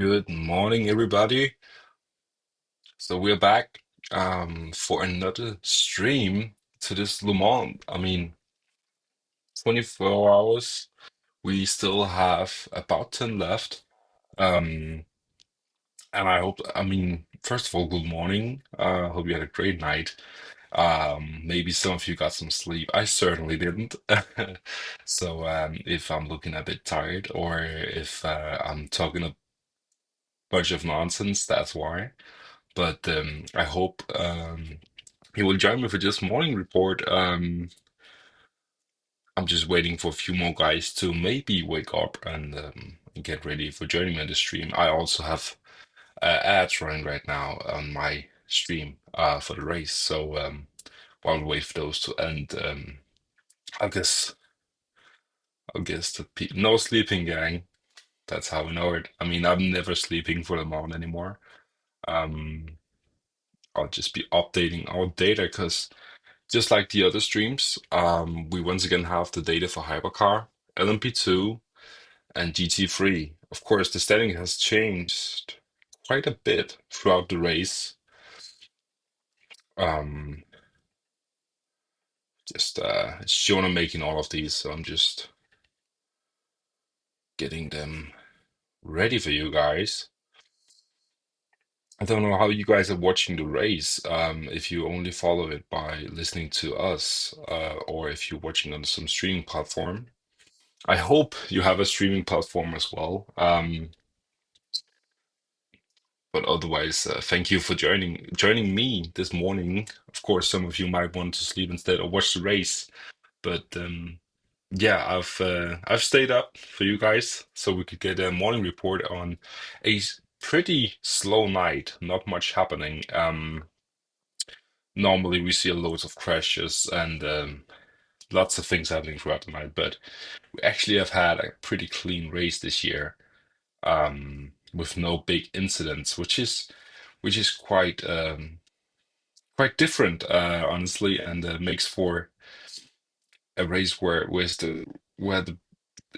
Good morning, everybody. So we're back for another stream to this Le Mans. 24 hours. We still have about 10 left. Um, and first of all, good morning. Hope you had a great night. Maybe some of you got some sleep. I certainly didn't. So if I'm looking a bit tired or if I'm talking a bunch of nonsense, that's why. But I hope you will join me for this morning report. I'm just waiting for a few more guys to maybe wake up and get ready for joining me on the stream. I also have ads running right now on my stream for the race. So while we wait for those to end, I guess the no sleeping, gang. That's how we know it. I mean, I'm never sleeping for the moment anymore. Um, I'll just be updating our data because just like the other streams, we once again have the data for Hypercar, LMP2, and GT3. Of course, the standing has changed quite a bit throughout the race. Um, it's Jonah making all of these, so I'm just getting them ready for you guys. I don't know how you guys are watching the race, if you only follow it by listening to us, or if you're watching on some streaming platform. I hope you have a streaming platform as well. But otherwise, thank you for joining me this morning. Of course, some of you might want to sleep instead or watch the race, but yeah, I've stayed up for you guys so we could get a morning report on pretty slow night. Not much happening. Normally we see loads of crashes and lots of things happening throughout the night, but we actually have had a pretty clean race this year, with no big incidents, which is quite different, honestly, and makes for a race where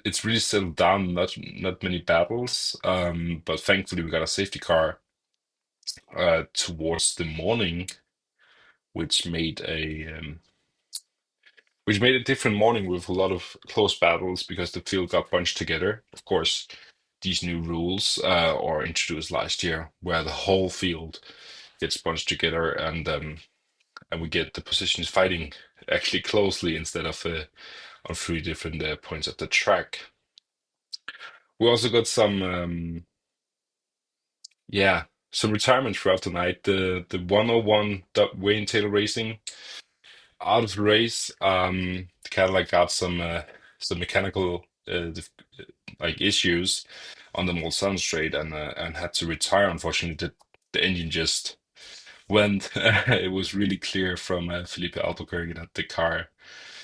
it's really settled down. Not many battles, but thankfully we got a safety car towards the morning, which made a different morning with a lot of close battles because the field got bunched together. Of course, these new rules are introduced last year, where the whole field gets bunched together and we get the positions fighting actually closely instead of on three different points of the track. We also got yeah, some retirement throughout the night. The 101 Wayne Taylor Racing out of the race. The Cadillac got some mechanical like issues on the Mulsanne straight and had to retire. Unfortunately, the engine just went. It was really clear from Felipe Albuquerque that the car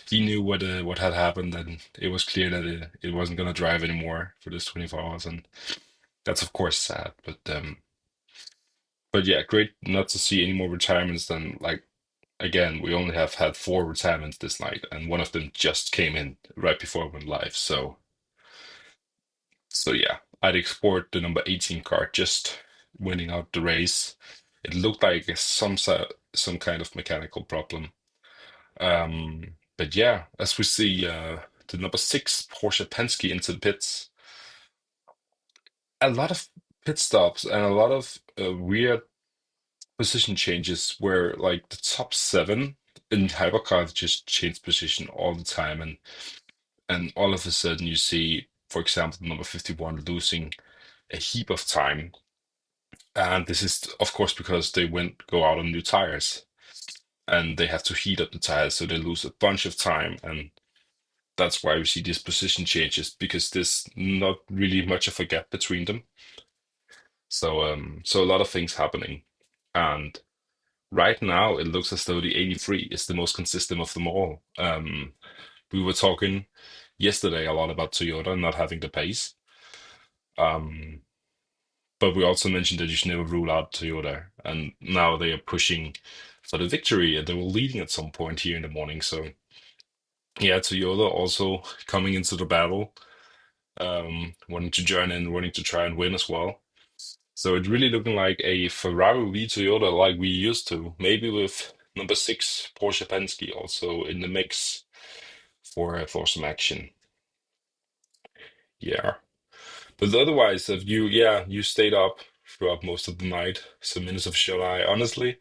he knew what had happened, and it was clear that it wasn't going to drive anymore for this 24 hours, and that's of course sad. But yeah, great not to see any more retirements than like again, we only have had four retirements this night, and one of them just came in right before we went live. So yeah, I'd export the number 18 car just winning out the race. It looked like some kind of mechanical problem. But yeah, as we see the number six Porsche Penske into the pits, a lot of pit stops and a lot of weird position changes where like the top seven in hypercars just change position all the time, and all of a sudden you see, for example, number 51 losing a heap of time. And this is of course because they went go out on new tires and they have to heat up the tires, so they lose a bunch of time. And that's why we see these position changes because there's not really much of a gap between them. So a lot of things happening. And right now it looks as though the 83 is the most consistent of them all. We were talking yesterday a lot about Toyota not having the pace. Um, but we also mentioned that you should never rule out Toyota. And now they are pushing for the victory and they were leading at some point here in the morning. So yeah, Toyota also coming into the battle, wanting to join in, wanting to try and win as well. So it's really looking like a Ferrari v Toyota like we used to, maybe with number six Porsche Penske also in the mix for some action. Yeah. But otherwise, if you, yeah, you stayed up throughout most of the night, some minutes of shut eye. Honestly,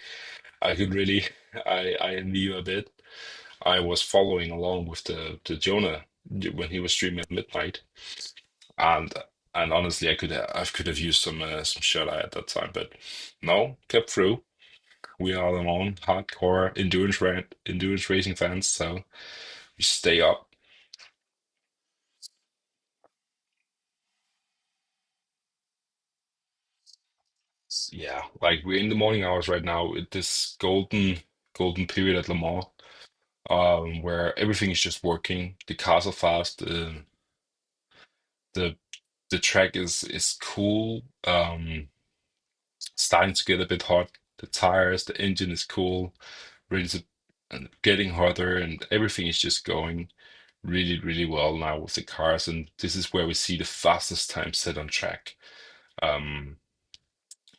I could really, I envy you a bit. I was following along with the Jonah when he was streaming at midnight, and and honestly, I could have used some shut eye at that time, but no, kept through. We are the own hardcore endurance racing fans, so we stay up. Yeah, like we're in the morning hours right now with this golden period at Le Mans, where everything is just working. The cars are fast. The the track is cool. Starting to get a bit hot. The tires, the engine is cool, ready to and getting hotter, and everything is just going really well now with the cars. And this is where we see the fastest time set on track. Um,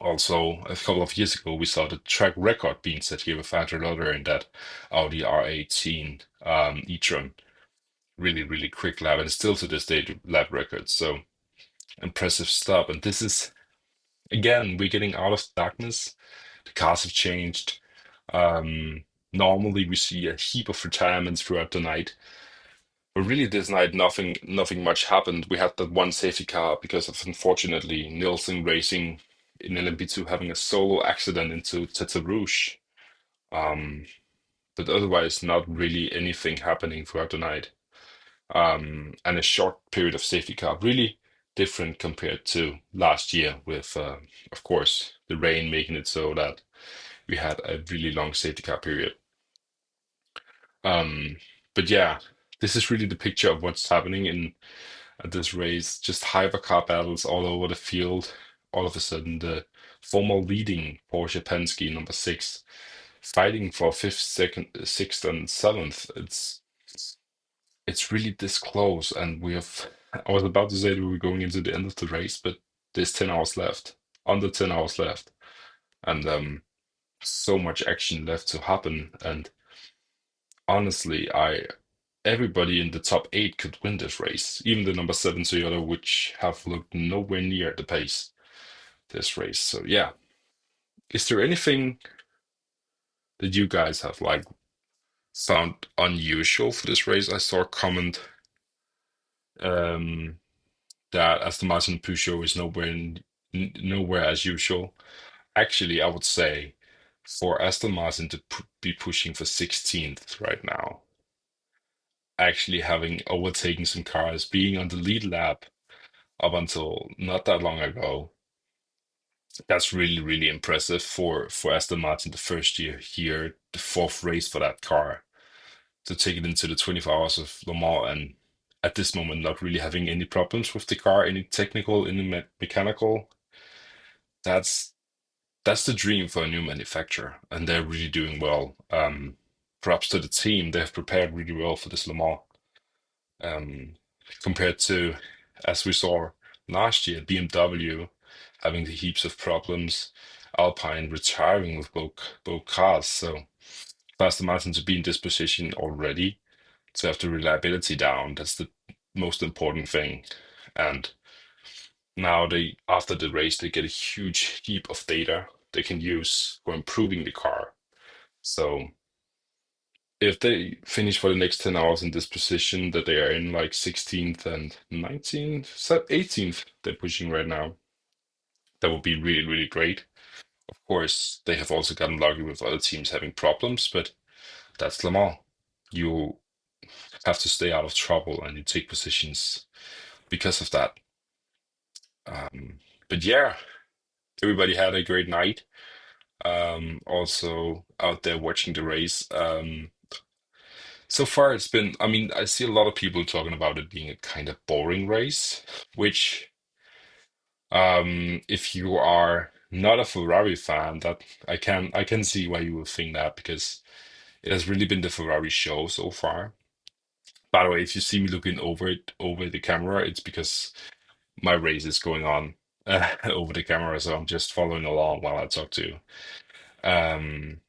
Also, a couple of years ago, we saw the track record being set here with Andrew Lauder in that Audi R18 e-tron. Really quick lap, and still to this day, the lap record. So impressive stuff. And this is, again, we're getting out of darkness. The cars have changed. Normally, we see a heap of retirements throughout the night. But really, this night, nothing much happened. We had that one safety car because of, unfortunately, Nielsen Racing in LMP2 having a solo accident into Tete Rouge. Um, but otherwise, not really anything happening throughout the night. And a short period of safety car, really different compared to last year, with, of course, the rain making it so that we had a really long safety car period. Um, but yeah, this is really the picture of what's happening in at this race. Just hypercar battles all over the field. All of a sudden, the former leading Porsche Penske number six fighting for fifth, second, sixth, and seventh. It's really this close, and we have. I was about to say that we were going into the end of the race, but there's 10 hours left, under 10 hours left, and so much action left to happen. And honestly, I everybody in the top eight could win this race, even the number seven Toyota, which have looked nowhere near the pace this race. So yeah, is there anything that you guys have like found unusual for this race? I saw a comment um, that Aston Martin Peugeot is nowhere as usual. Actually, I would say for Aston Martin to be pushing for 16th right now, actually having overtaken some cars, being on the lead lap up until not that long ago. That's really impressive for Aston Martin the first year here, the fourth race for that car to take it into the 24 hours of Le Mans, and at this moment not really having any problems with the car, any technical, any mechanical. That's that's the dream for a new manufacturer, and they're really doing well. Props to the team; they have prepared really well for this Le Mans. Um, Compared to, as we saw last year, BMW having the heaps of problems, Alpine retiring with both cars. So for Aston Martin to be in this position already, to have the reliability down, that's the most important thing. And now they, after the race, they get a huge heap of data they can use for improving the car. So if they finish for the next 10 hours in this position that they are in, like 16th and 19th, 18th, they're pushing right now, that would be really great. Of course, they have also gotten lucky with other teams having problems, but that's Le Mans. You have to stay out of trouble and you take positions because of that. Um, but yeah, everybody had a great night. Also out there watching the race. So far, it's been, I mean, I see a lot of people talking about it being a kind of boring race, which, if you are not a Ferrari fan, that I can see why you would think that because it has really been the Ferrari show so far. By the way, if you see me looking over the camera, it's because my race is going on over the camera, so I'm just following along while I talk to you. Um,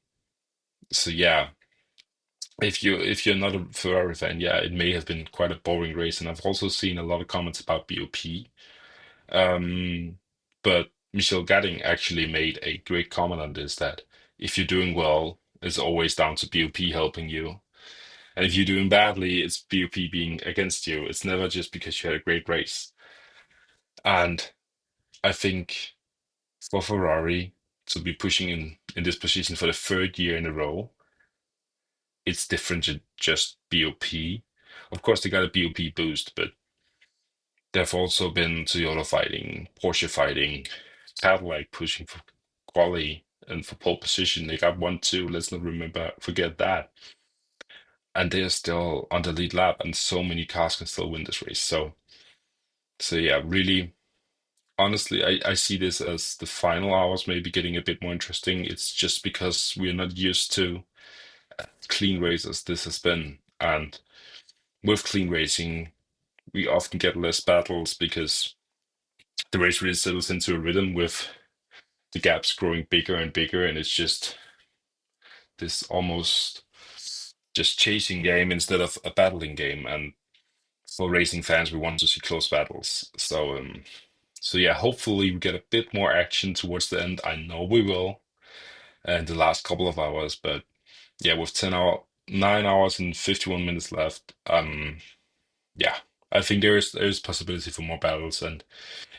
so yeah, if you're not a Ferrari fan, yeah, it may have been quite a boring race, and I've also seen a lot of comments about BOP. Um, but Michel Gadding actually made a great comment on this that if you're doing well, it's always down to BOP helping you. And if you're doing badly, it's BOP being against you. It's never just because you had a great race. And I think for Ferrari to be pushing in this position for the third year in a row, it's different than just BOP. Of course, they got a BOP boost, but they've also been Toyota fighting, Porsche fighting, Cadillac pushing for quali and for pole position. They got 1-2. Let's not forget that. And they're still on the lead lap, and so many cars can still win this race. So yeah, really, honestly, I see this as the final hours maybe getting a bit more interesting. It's just because we're not used to clean races this has been. And with clean racing, we often get less battles because the race really settles into a rhythm with the gaps growing bigger and bigger, and it's just this almost just chasing game instead of a battling game. And for racing fans, we want to see close battles. So yeah, hopefully we get a bit more action towards the end. I know we will in the last couple of hours, but yeah, with 9 hours and 51 minutes left, yeah, I think there is possibility for more battles, and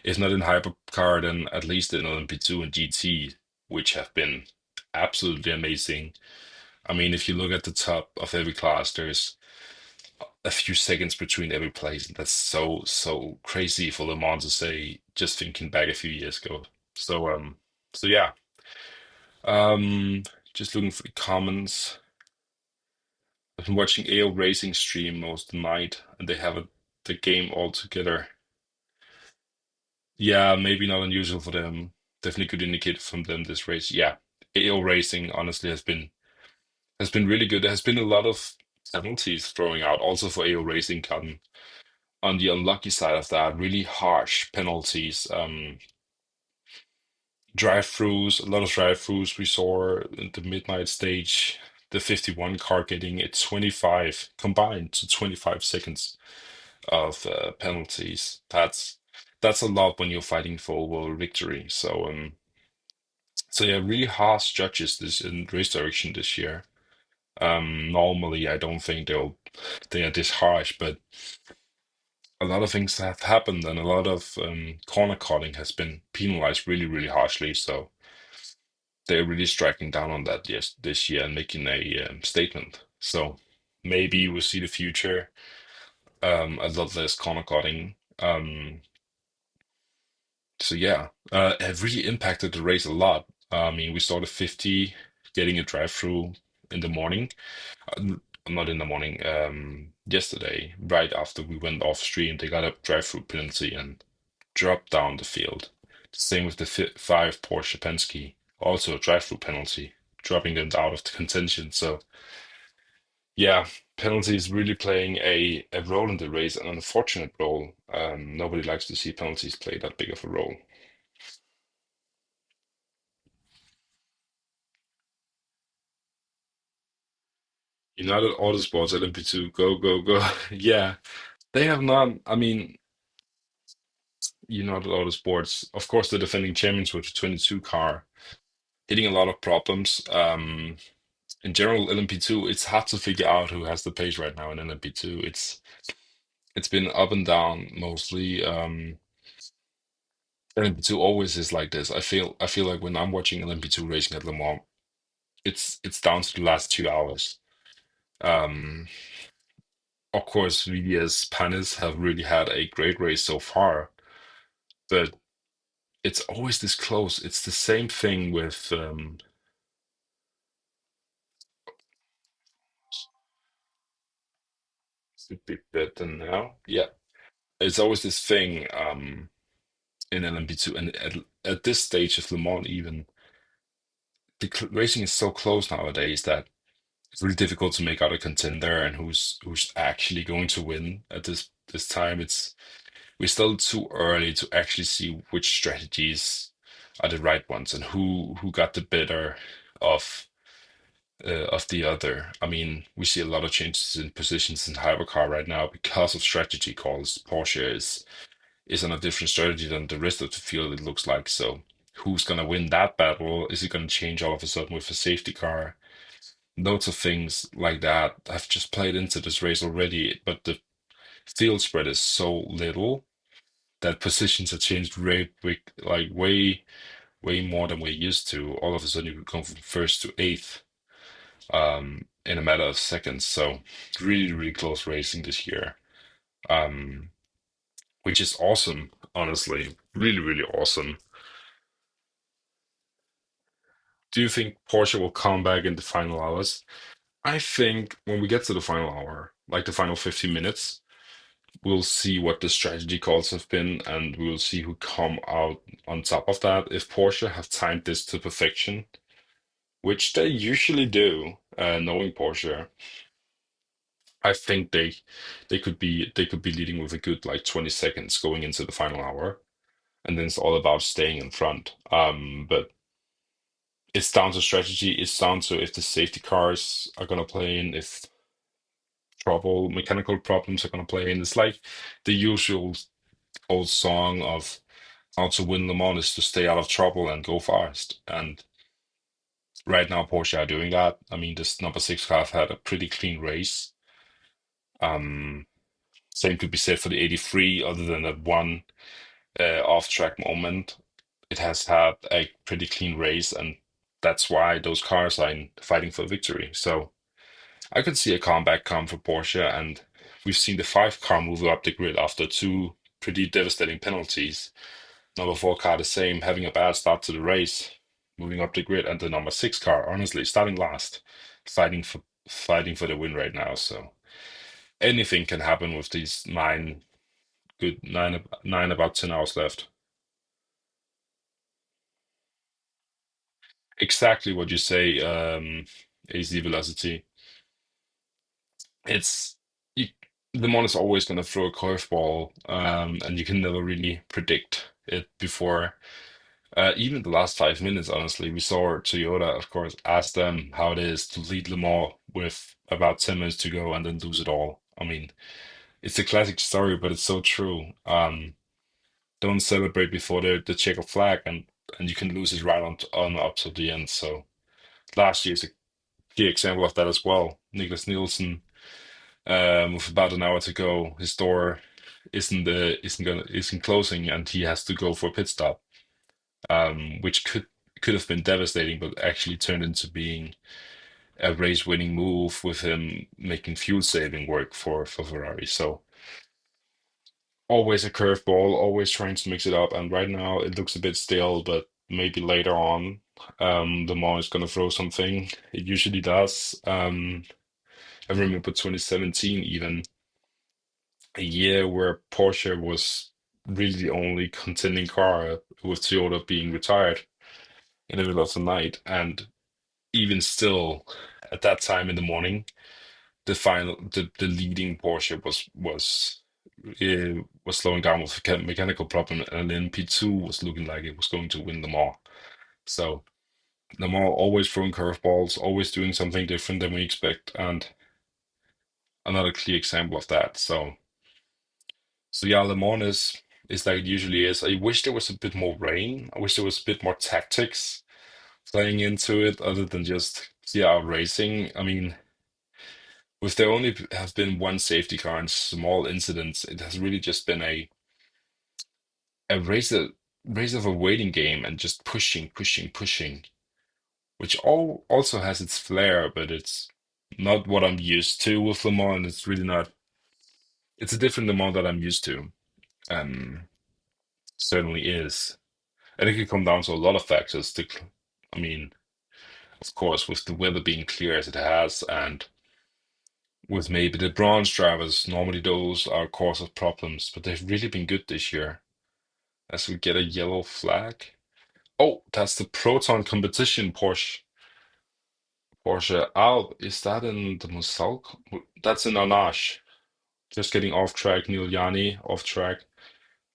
if not in Hypercar, then at least in LMP2 and GT, which have been absolutely amazing. I mean, if you look at the top of every class, there's a few seconds between every place. And that's so crazy for Le Mans to say, just thinking back a few years ago. So yeah. Um, just looking for the comments. I've been watching AO Racing stream most of the night, and they have the game all together. Yeah, maybe not unusual for them. Definitely good indicator from them this race. Yeah, AO Racing honestly has been really good. There has been a lot of penalties throwing out also for AO Racing on the unlucky side of that, really harsh penalties. Drive-throughs, a lot of drive-throughs we saw in the midnight stage. The 51 car getting a 25 combined to 25 seconds of penalties. That's a lot when you're fighting for overall victory. So yeah, really harsh judges this in race direction this year. Normally I don't think they are this harsh, but a lot of things have happened, and a lot of corner cutting has been penalized really, really harshly. So they're really striking down on that this year and making a statement. So maybe we'll see the future, a lot less corner cutting. So yeah, have really impacted the race a lot. I mean, we saw the 50 getting a drive-through in the morning. Not in the morning, yesterday, right after we went off stream, they got a drive-through penalty and dropped down the field. Same with the 5 Porsche Penske, also a drive-through penalty, dropping them out of the contention. So yeah, penalties really playing a role in the race, an unfortunate role. Nobody likes to see penalties play that big of a role. United Autosports LMP2, go, go, go. Yeah, they have not. I mean, United Autosports, of course, the defending champions with the 22 car, hitting a lot of problems. In general, LMP2, it's hard to figure out who has the pace right now in LMP2. It's been up and down mostly. LMP2 always is like this. I feel like when I'm watching LMP2 racing at Le Mans, it's down to the last 2 hours. Um, of course, VDS Panis have really had a great race so far, but it's always this close. It's the same thing with should be better now. Yeah, it's always this thing in LMP2, and at this stage of Le Mans, even racing is so close nowadays that it's really difficult to make out a contender and who's actually going to win at this time. we're still too early to actually see which strategies are the right ones and who got the better of of the other. I mean, we see a lot of changes in positions in Hypercar right now because of strategy calls. Porsche is on a different strategy than the rest of the field, it looks like. So who's gonna win that battle? Is it gonna change all of a sudden with a safety car? Loads of things like that. I've just played into this race already, but the field spread is so little that positions have changed way quick, like way more than we're used to. All of a sudden, you could go from first to eighth in a matter of seconds. So really close racing this year, um, which is awesome. Honestly, really awesome. Do you think Porsche will come back in the final hours? I think when we get to the final hour, like the final 15 minutes, we'll see what the strategy calls have been, and we'll see who come out on top of that. If Porsche have timed this to perfection, which they usually do, knowing Porsche, I think they could be leading with a good like 20 seconds going into the final hour, and then it's all about staying in front. But it's down to strategy. It's down to if the safety cars are gonna play in, if mechanical problems are gonna play in. It's like the usual old song of how to win Le Mans is to stay out of trouble and go fast. And right now, Porsche are doing that. I mean, this number six car had a pretty clean race. Um, Same could be said for the 83, other than that one off-track moment. It has had a pretty clean race, and that's why those cars are fighting for victory. So I could see a comeback come for Porsche, and we've seen the five car move up the grid after two pretty devastating penalties. Number four car the same, having a bad start to the race, moving up the grid, and the number six car, honestly, starting last, fighting for the win right now. So anything can happen with these nine about 10 hours left. Exactly what you say, AC velocity. It's you, the mod is always going to throw a curveball, and you can never really predict it before. Even the last 5 minutes, honestly, we saw Toyota, of course, ask them how it is to lead Le Mans with about 10 minutes to go and then lose it all. I mean, it's a classic story, but it's so true. Don't celebrate before the checkered flag, and you can lose it right on up to the end. So last year's a key example of that as well. Nicholas Nielsen, with about an hour to go, his door isn't closing, and he has to go for a pit stop, which could have been devastating, but actually turned into being a race-winning move with him making fuel saving work for Ferrari. So always a curveball, always trying to mix it up. And right now it looks a bit stale, but maybe later on, the Maw is gonna throw something. It usually does. I remember 2017, even a year where Porsche was really the only contending car with Toyota being retired in the middle of the night. And even still, at that time in the morning, the leading Porsche was slowing down with a mechanical problem, and then P2 was looking like it was going to win them all. So them all always throwing curveballs, always doing something different than we expect, and another clear example of that. So yeah, Le Mans is like it usually is. I wish there was a bit more rain. I wish there was a bit more tactics playing into it other than just yeah racing. I mean, with there only have been one safety car and small incidents, it has really just been a race of a waiting game and just pushing, which also has its flair, but it's not what I'm used to with Le Mans. And it's really not. It's a different Le Mans that I'm used to. Um, Certainly is. And it can come down to a lot of factors. I mean, of course, with the weather being clear as it has, and with maybe the bronze drivers, normally those are cause of problems, but they've really been good this year. As we get a yellow flag. Oh, that's the Proton competition Porsche out. Is that in the Musalk? That's in Anash. Just getting off track. Neil Yani off track.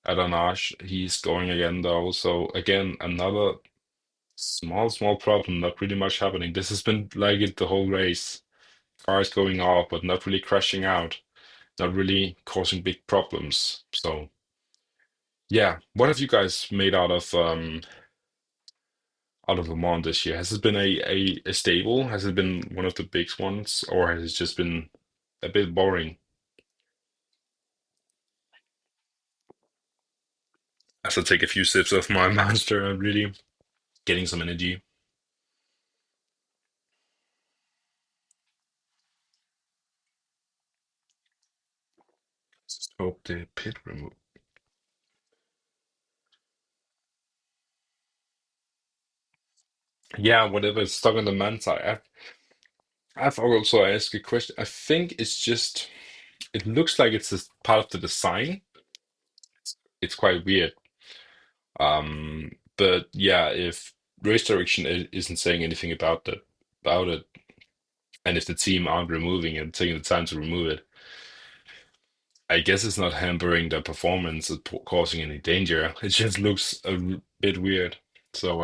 LMDh. He's going again though. So again, another small problem. Not really much happening. This has been like it the whole race. Cars going off, but not really crashing out. Not really causing big problems. So yeah, what have you guys made out of Le Mans this year? Has it been a stable? Has it been one of the big ones, or has it just been a bit boring? As I take a few sips of my monster, I'm really getting some energy. Just hope the pit remove. Yeah, whatever is stuck on the man side. I've also asked a question. I think it's just it looks like it's a part of the design. It's quite weird. But yeah, if race direction isn't saying anything about it, and if the team aren't removing it, taking the time to remove it, I guess it's not hampering the performance or causing any danger. It just looks a bit weird. So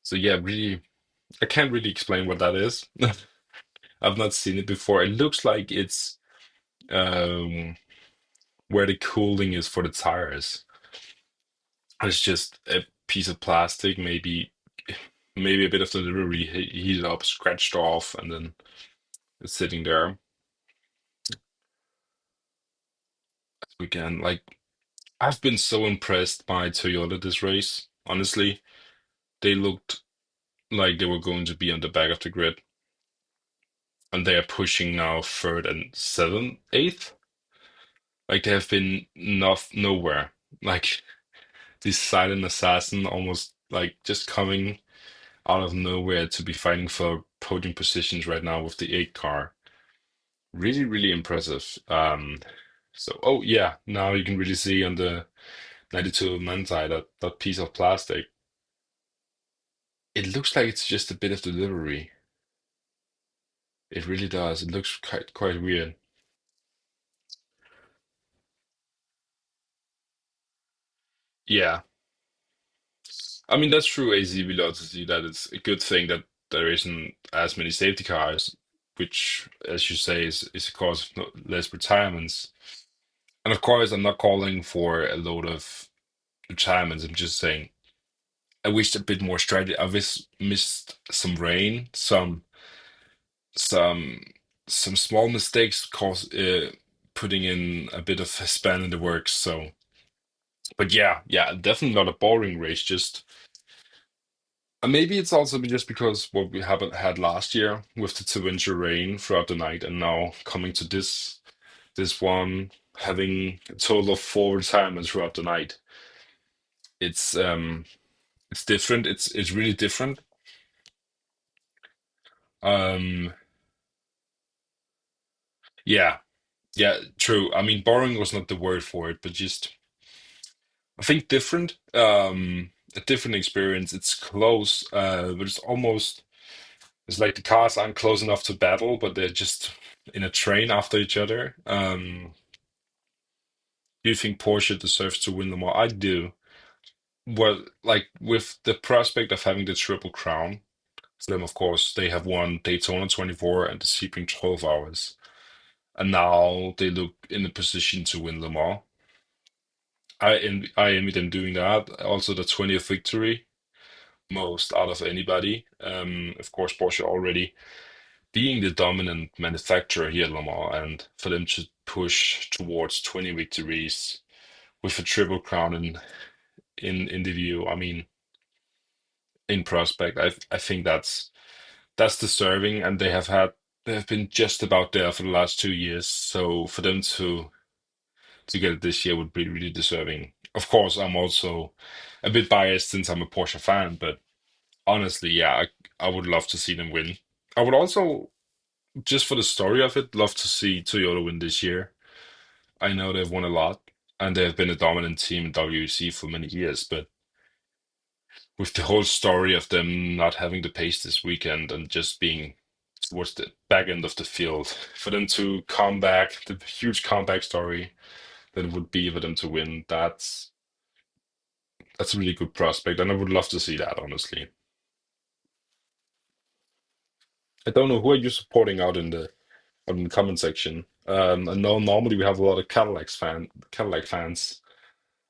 so yeah, really, I can't really explain what that is. I've not seen it before. It looks like it's um where the cooling is for the tires. It's just a piece of plastic, maybe a bit of the delivery heated up, scratched off, and then it's sitting there. We can like I've been so impressed by Toyota this race. Honestly, they looked like they were going to be on the back of the grid, and they are pushing now third and seventh, eighth. Like they have been nowhere. Like this silent assassin, almost like just coming out of nowhere to be fighting for podium positions right now with the eight car. Really, really impressive. So oh yeah, now you can really see on the 92 Manti that piece of plastic. It looks like it's just a bit of delivery. It really does. It looks quite weird. Yeah, I mean that's true. AZ velocity. That it's a good thing that there isn't as many safety cars, which, as you say, is a cause of less retirements. And of course, I'm not calling for a load of retirements. I'm just saying I wished a bit more strategy. I missed some rain, some some small mistakes cause putting in a bit of a span in the works. So, but yeah, definitely not a boring race. Just maybe it's also just because what we haven't had last year with the torrential rain throughout the night, and now coming to this one having a total of four retirements throughout the night. It's it's different. It's really different. Um, yeah, yeah, true. I mean, boring was not the word for it, but just I think different. A different experience. It's close, but it's like the cars aren't close enough to battle, but they're just in a train after each other. Do you think Porsche deserves to win them all? I do. Well, like with the prospect of having the Triple Crown, for them, of course, they have won Daytona 24 and the Sebring 12 hours. And now they look in a position to win Le Mans. I envy them doing that. Also, the 20th victory, most out of anybody. Of course, Porsche already being the dominant manufacturer here at Le Mans, and for them to push towards 20 victories with a triple crown in the view. I mean, in prospect, I think that's deserving, and they have been just about there for the last 2 years. So for them to get it this year would be really deserving. Of course, I'm also a bit biased since I'm a Porsche fan, but honestly, yeah, I would love to see them win. I would also, just for the story of it, love to see Toyota win this year. I know they've won a lot and they've been a dominant team in WEC for many years, but with the whole story of them not having the pace this weekend and just being towards the back end of the field, for them to come back, the huge comeback story, than it would be for them to win. That's a really good prospect, and I would love to see that, honestly. I don't know who are you supporting out in the comment section. I know normally we have a lot of Cadillac fans.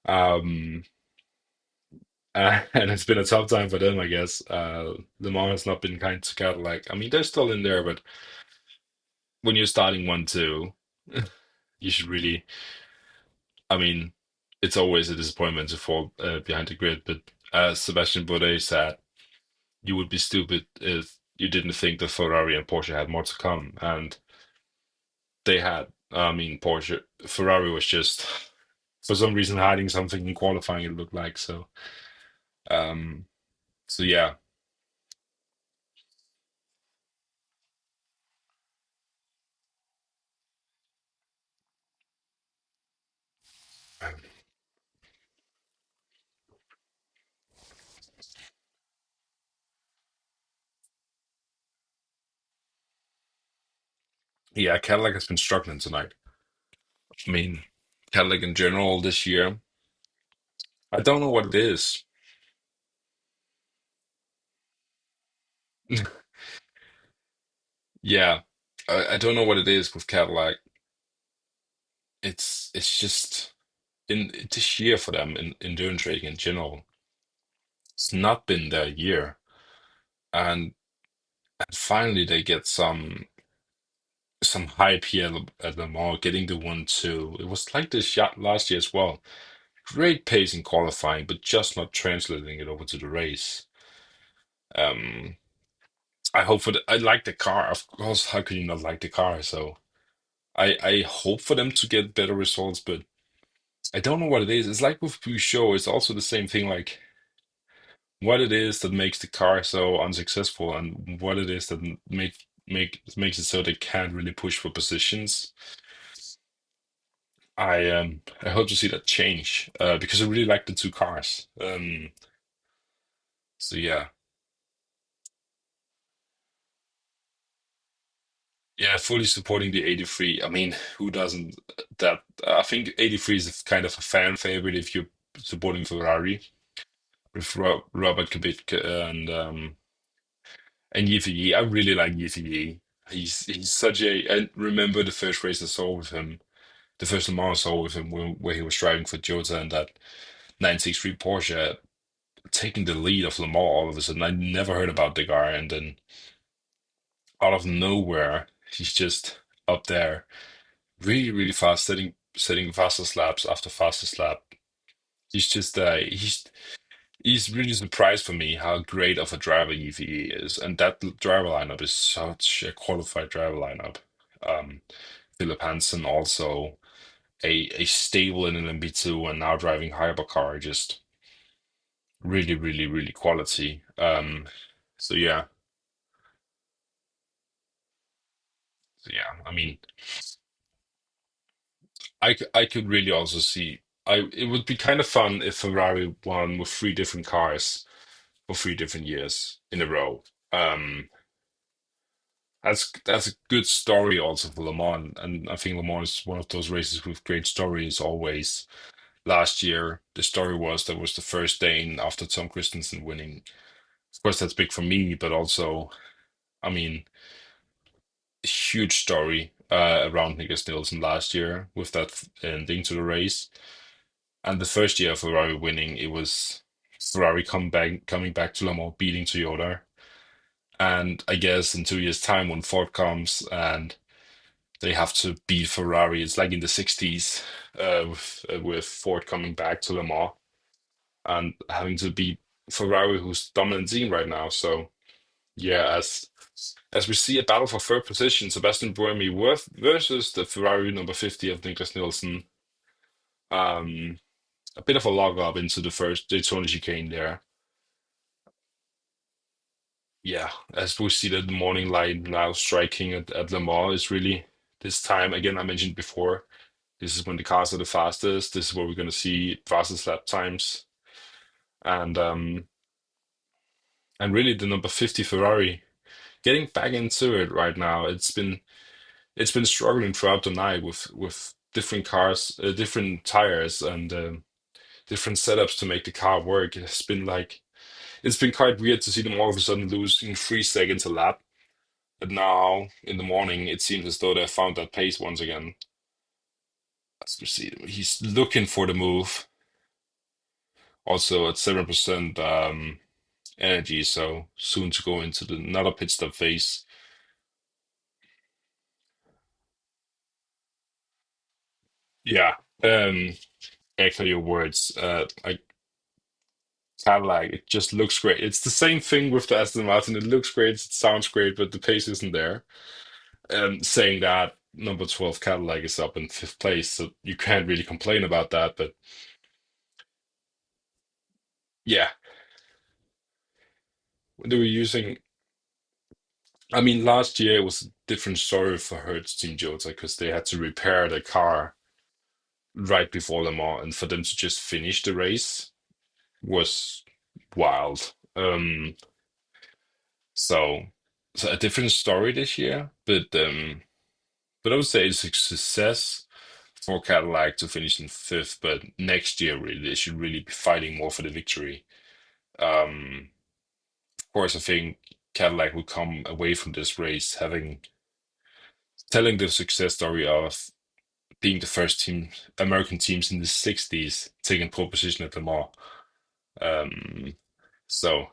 Um, and it's been a tough time for them, I guess. Le Mans has not been kind to Cadillac. I mean, they're still in there, but when you're starting 1-2, you should really. I mean, it's always a disappointment to fall behind the grid. But as Sebastian Bourdais said, you would be stupid if you didn't think that Ferrari and Porsche had more to come, and they had. I mean, Ferrari was just for some reason hiding something in qualifying. It looked like so. Um, so yeah. Yeah, Cadillac has been struggling tonight. I mean, Cadillac in general this year. I don't know what it is. Yeah, I don't know what it is with Cadillac. It's just in this year for them in endurance racing in general. It's not been their year, and, and finally they get some hype here at Le Mans, getting the 1-2. It was like this shot last year as well. Great pace in qualifying, but just not translating it over to the race. Um, I hope for I like the car, of course. How could you not like the car? So I hope for them to get better results, but I don't know what it is. It's like with Peugeot, it's also the same thing, like what it is that makes the car so unsuccessful and what it is that makes it so they can't really push for positions. I hope to see that change because I really like the two cars. So yeah. Yeah, fully supporting the 83. I mean, who doesn't? That I think 83 is kind of a fan favorite if you're supporting Ferrari with Robert Kubica and Yeti. I really like Yeti. He's such a. I remember the first race I saw with him, the first Le Mans I saw with him, where he was driving for Toyota and that 963 Porsche, taking the lead of Le Mans all of a sudden. I never heard about the guy, and then out of nowhere, he's just up there really, really fast, setting fastest laps after fastest lap. He's just he's really surprised for me how great of a driver EVE is, and that driver lineup is such a qualified driver lineup. Um, Philip Hansen also a stable in an MB2 and now driving Hypercar, just really, really, really quality. So yeah, I mean, I could really also see. It would be kind of fun if Ferrari won with three different cars for 3 different years in a row. Um, that's a good story also for Le Mans, and I think Le Mans is one of those races with great stories always. Last year, the story was that was the first Dane after Tom Christensen winning. Of course, that's big for me, but also, I mean, a huge story around Nick Nielsen last year with that ending to the race. And the first year of Ferrari winning, it was Ferrari coming back to Le Mans, beating Toyota. And I guess in 2 years' time, when Ford comes and they have to beat Ferrari, it's like in the 60s with Ford coming back to Le Mans and having to beat Ferrari, who's dominant team right now. So yeah, as we see a battle for third position, Sebastian Buemi versus the Ferrari number 50 of Niklas Nielsen. Um, a bit of a log up into the first Daytona chicane there. Yeah, as we see that the morning light now striking at Le Mans is really this time again. I mentioned before, this is when the cars are the fastest. This is where we're going to see fastest lap times, and um, and really the number 50 Ferrari getting back into it right now. It's been struggling throughout the night with different cars, different tires, and different setups to make the car work. It's been quite weird to see them all of a sudden losing 3 seconds a lap. But now in the morning, it seems as though they found that pace once again. Let's see. He's looking for the move. Also at 7% energy, so soon to go into another pit stop phase. Yeah. Echo your words. I Cadillac, it just looks great. It's the same thing with the Aston Martin. It looks great, it sounds great, but the pace isn't there. Saying that, number 12 Cadillac is up in fifth place, so you can't really complain about that. But yeah, they were using. I mean, last year was a different story for Hertz Team Jota because they had to repair the car right before Le Mans, and for them to just finish the race was wild. So, so a different story this year, but I would say it's a success for Cadillac to finish in fifth. But next year, really, they should really be fighting more for the victory. Of course, I think Cadillac will come away from this race having telling the success story of being the first team, American teams in the 60s taking pole position at Le Mans. Um, so,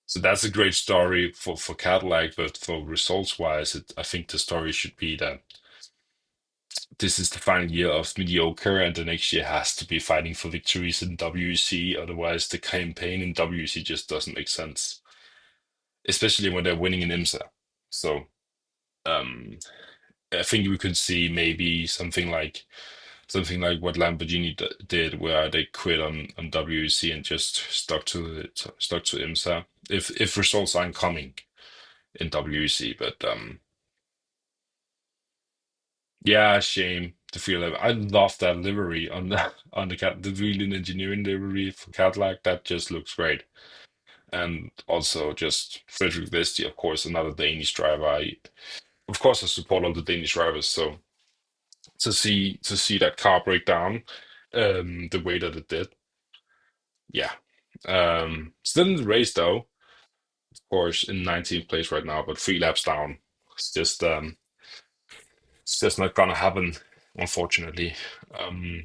so that's a great story for Cadillac, but for results wise, I think the story should be that this is the final year of mediocre, and the next year has to be fighting for victories in WEC. Otherwise, the campaign in WEC just doesn't make sense, especially when they're winning in IMSA. So, um, I think we could see maybe something like what Lamborghini did, where they quit on WEC and just stuck to IMSA. If results aren't coming in WEC, but yeah, shame to feel like I love that livery on the on the wheel engineering livery for Cadillac. That just looks great. And also just Frederick Vesti, of course, another Danish driver. Of course, I support all the Danish drivers. So to see that car break down, the way that it did, yeah. Still in the race though, of course, in 19th place right now, but 3 laps down. It's just um, it's just not gonna happen, unfortunately. Um,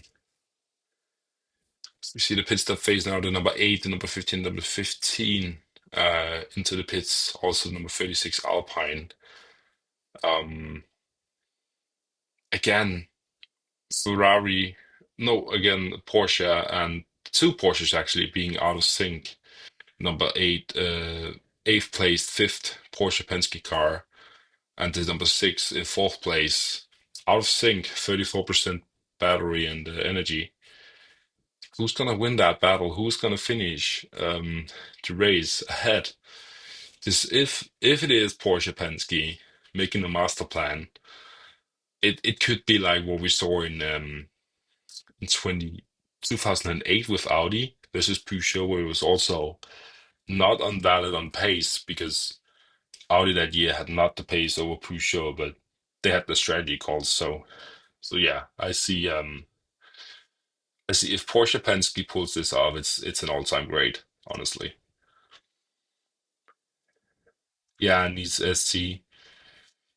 We see the pit stop phase now, the number 8, the number 15, number 15 into the pits, also number 36 Alpine. Um, again, Ferrari, no, again, Porsche and two Porsches actually being out of sync. Number 8, eighth place, fifth Porsche Penske car, and the number 6 in fourth place. Out of sync, 34% battery and energy. Who's gonna win that battle? Who's gonna finish the race ahead? This if it is Porsche Penske making a master plan, it could be like what we saw in 2008 with Audi versus Peugeot, where it was also not unvalid on pace because Audi that year had not the pace over Peugeot, but they had the strategy calls. So yeah, I see if Porsche Penske pulls this off, it's an all-time great, honestly. Yeah, and needs SC.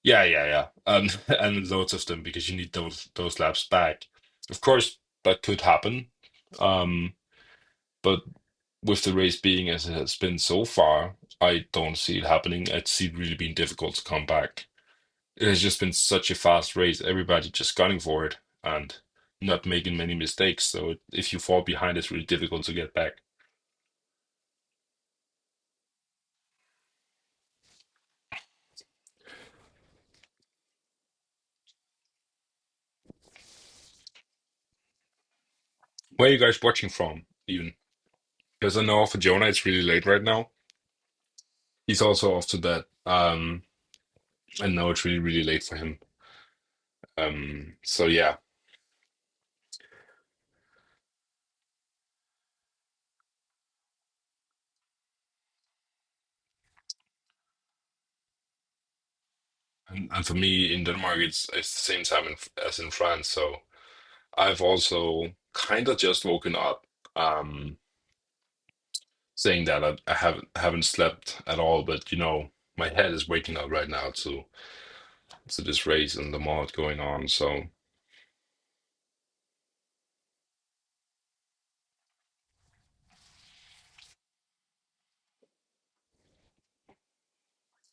Yeah, yeah, yeah. And loads of them because you need those laps back. Of course, that could happen. Um, but with the race being as it has been so far, I don't see it happening. I see it really being difficult to come back. It has just been such a fast race, everybody just gunning for it and not making many mistakes. So if you fall behind, it's really difficult to get back. Where are you guys watching from, even? Because I know for Jonah, it's really late right now. He's also off to bed. I know it's really, really late for him. So yeah, And for me in Denmark, it's the same time as in France. So I've also kind of just woken up, saying that I haven't slept at all. But my head is waking up right now to this race and the mod going on. So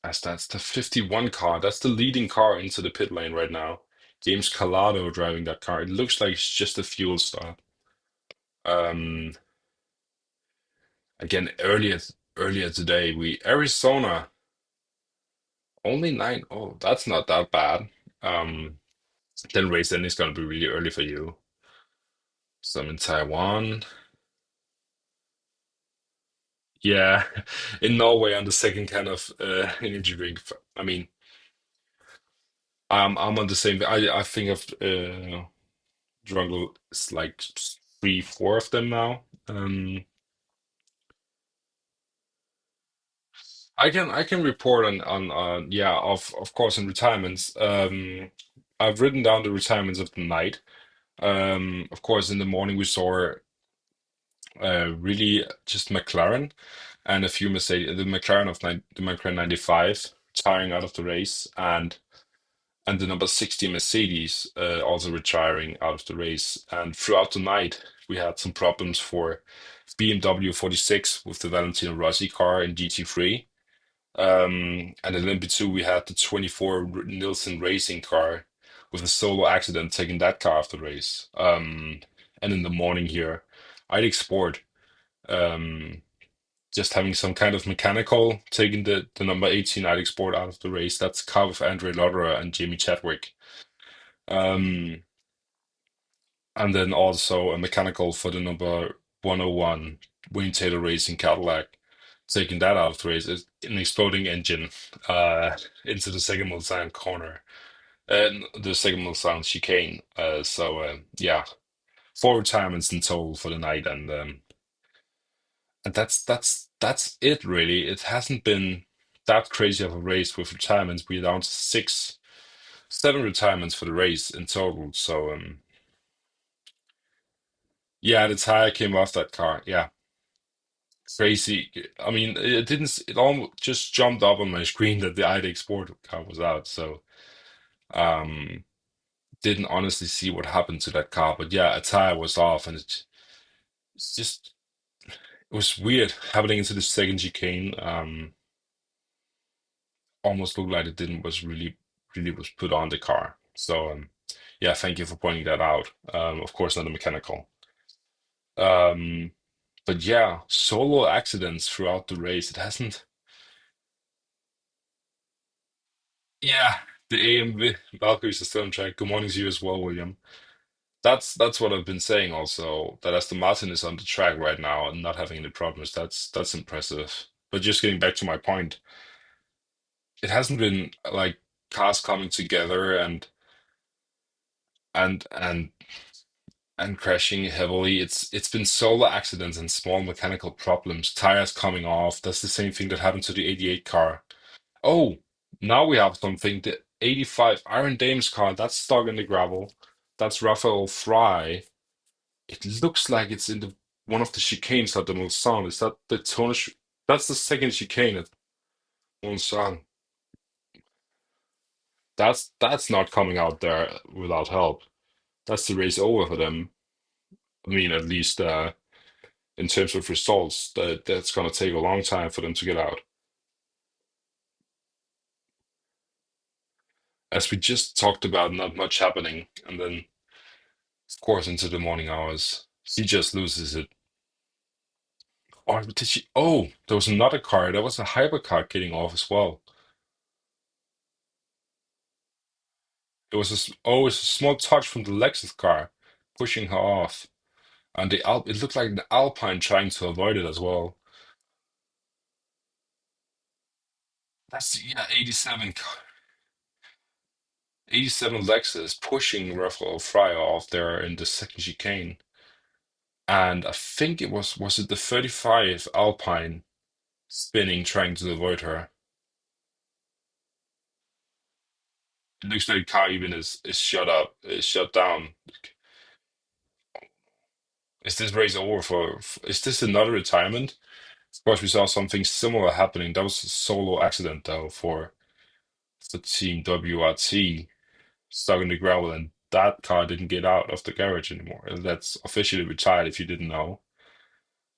as that's the 51 car, that's the leading car into the pit lane right now. James Calado driving that car. It looks like it's just a fuel stop. Um, Again, earlier today, we Arizona only nine. Oh, that's not that bad. Um, then race then is gonna be really early for you. So I'm in Taiwan. Yeah, in Norway on the second kind of energy drink. I mean, I'm on the same. I think I've drunk like three, four of them now. I can report on yeah, of course, in retirements. I've written down the retirements of the night. Of course, in the morning we saw really just McLaren and a few Mercedes, the McLaren the McLaren 95 retiring out of the race, and the number 60 Mercedes also retiring out of the race. And throughout the night, we had some problems for BMW 46 with the Valentino Rossi car in GT3. And in LMDh, we had the 24 Nielsen racing car with a solo accident taking that car off the race. And in the morning here, I'd export um, just having some kind of mechanical taking the number 18 I'd export out of the race. That's car with Andre Lotterer and Jamie Chadwick. Um, and then also a mechanical for the number 101 Wayne Taylor Racing Cadillac, taking that out of the race. It's an exploding engine into the second Mulsanne corner, and the second Mulsanne chicane. So yeah, four retirements in total for the night, and that's it really. It hasn't been that crazy of a race with retirements. We're down to six, seven retirements for the race in total. So yeah, the tire came off that car. Yeah, crazy. I mean, it didn't. It almost just jumped up on my screen that the ID Export car was out. So um, didn't honestly see what happened to that car. But yeah, a tire was off, and it's just it was weird happening into the second chicane. Almost looked like it didn't was really was put on the car. So yeah, thank you for pointing that out. Of course, not a mechanical. Um, but yeah, solo accidents throughout the race. It hasn't. Yeah, the AMV Valkyries are still on track. Good morning to you as well, William. That's what I've been saying also, that Aston Martin is on the track right now and not having any problems. That's impressive. But just getting back to my point, it hasn't been like cars coming together and and and crashing heavily. It's been solo accidents and small mechanical problems, tires coming off. That's the same thing that happened to the 88 car. Oh, now we have something. The 85 Iron Dame's car, that's stuck in the gravel. That's Raphael Fry. It looks like it's in the one of the chicanes at the Mulsanne. Is that the Tonish? That's the second chicane at Mulsanne. That's not coming out there without help. That's the race over for them. I mean, at least in terms of results, that's gonna take a long time for them to get out. As we just talked about, not much happening, and then of course into the morning hours, she just loses it. Or did she? Oh, there was another car. There was a hypercar getting off as well. It was a small touch from the Lexus car pushing her off, and it looked like the Alpine trying to avoid it as well. That's yeah, 87 Lexus pushing Rafael Fryer off there in the second chicane, and I think was it the 35 Alpine spinning trying to avoid her. It looks like the car even is shut up, is shut down. Is this race over for? Is this another retirement? Of course, we saw something similar happening. That was a solo accident though for the team WRT stuck in the gravel, and that car didn't get out of the garage anymore. And that's officially retired if you didn't know.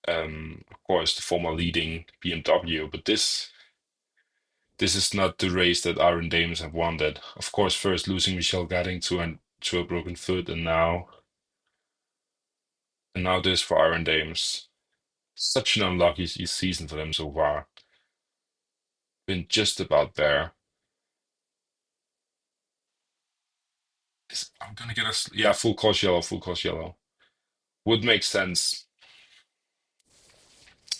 Of course, the former leading BMW, but this is not the race that Aaron Dames have wanted. Of course, first losing Michelle Gatting to a broken foot, and now this for Aaron Dames. Such an unlucky season for them so far. Been just about there. I'm gonna get us, yeah, full course yellow, full course yellow. Would make sense,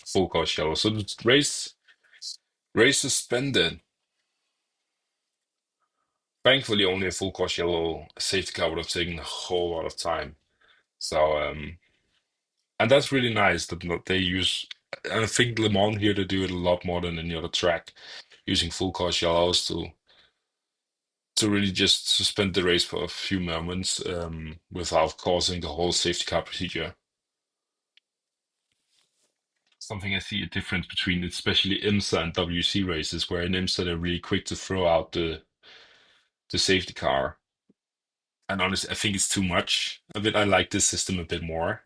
full course yellow. So the race suspended. Thankfully, only a full course yellow safety car would have taken a whole lot of time. So and that's really nice that they use. And I think Le Mans here to do it a lot more than any other track, using full course yellows to really just suspend the race for a few moments without causing the whole safety car procedure. Something I see a difference between, especially IMSA and WC races, where in IMSA they're really quick to throw out the safety car. And honestly, I think it's too much of it. I like this system a bit more.